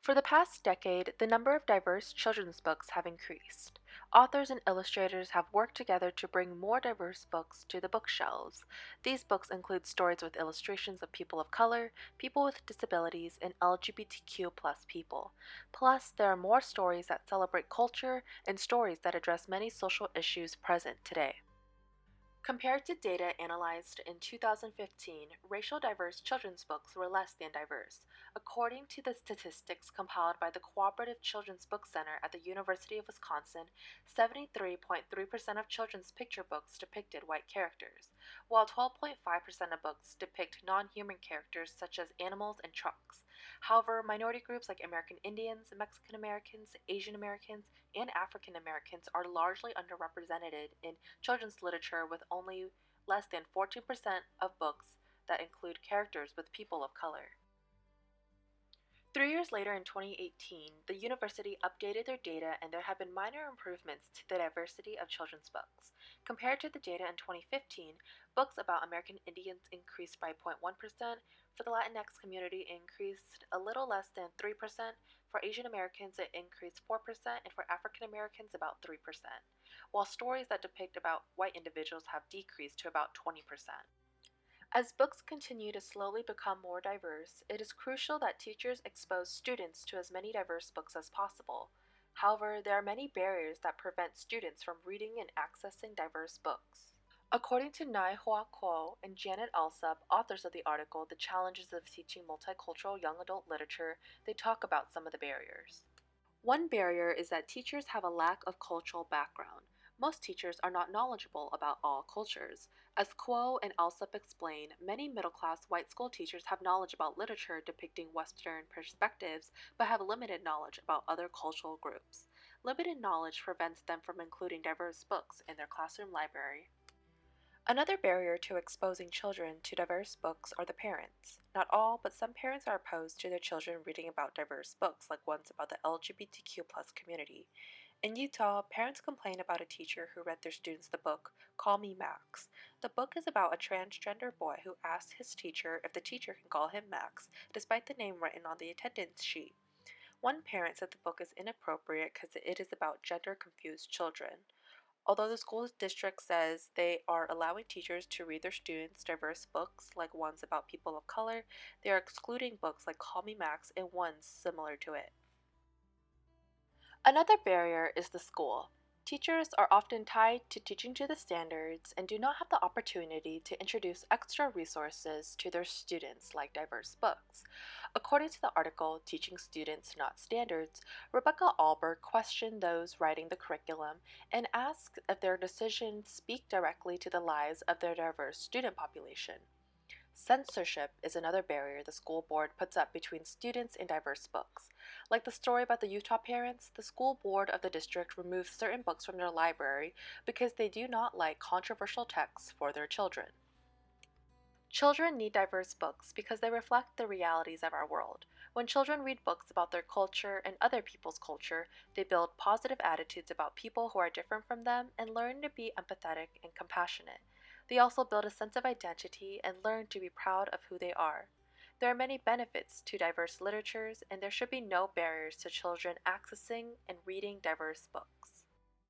For the past decade, the number of diverse children's books have increased. Authors and illustrators have worked together to bring more diverse books to the bookshelves. These books include stories with illustrations of people of color, people with disabilities, and LGBTQ people. Plus, there are more stories that celebrate culture and stories that address many social issues present today. Compared to data analyzed in 2015, racial diverse children's books were less than diverse. According to the statistics compiled by the Cooperative Children's Book Center at the University of Wisconsin, 73.3% of children's picture books depicted white characters, while 12.5% of books depict non-human characters such as animals and trucks. However, minority groups like American Indians, Mexican Americans, Asian Americans, and African Americans are largely underrepresented in children's literature, with only less than 14% of books that include characters with people of color. 3 years later, in 2018, the university updated their data and there have been minor improvements to the diversity of children's books. Compared to the data in 2015, books about American Indians increased by 0.1%, for the Latinx community it increased a little less than 3%, for Asian Americans it increased 4%, and for African Americans about 3%, while stories that depict about white individuals have decreased to about 20%. As books continue to slowly become more diverse, it is crucial that teachers expose students to as many diverse books as possible. However, there are many barriers that prevent students from reading and accessing diverse books. According to Nai Hua Kuo and Janet Alsop, authors of the article The Challenges of Teaching Multicultural Young Adult Literature, they talk about some of the barriers. One barrier is that teachers have a lack of cultural background. Most teachers are not knowledgeable about all cultures. As Kuo and Alsop explain, many middle-class white school teachers have knowledge about literature depicting Western perspectives, but have limited knowledge about other cultural groups. Limited knowledge prevents them from including diverse books in their classroom library. Another barrier to exposing children to diverse books are the parents. Not all, but some parents are opposed to their children reading about diverse books, like ones about the LGBTQ community. In Utah, parents complain about a teacher who read their students the book Call Me Max. The book is about a transgender boy who asks his teacher if the teacher can call him Max, despite the name written on the attendance sheet. One parent said the book is inappropriate because it is about gender-confused children. Although the school district says they are allowing teachers to read their students diverse books, like ones about people of color, they are excluding books like Call Me Max and ones similar to it. Another barrier is the school. Teachers are often tied to teaching to the standards and do not have the opportunity to introduce extra resources to their students like diverse books. According to the article Teaching Students Not Standards, Rebecca Alberg questioned those writing the curriculum and asked if their decisions speak directly to the lives of their diverse student population. Censorship is another barrier the school board puts up between students and diverse books. Like the story about the Utah parents, the school board of the district removes certain books from their library because they do not like controversial texts for their children. Children need diverse books because they reflect the realities of our world. When children read books about their culture and other people's culture, they build positive attitudes about people who are different from them and learn to be empathetic and compassionate. They also build a sense of identity and learn to be proud of who they are. There are many benefits to diverse literatures, and there should be no barriers to children accessing and reading diverse books.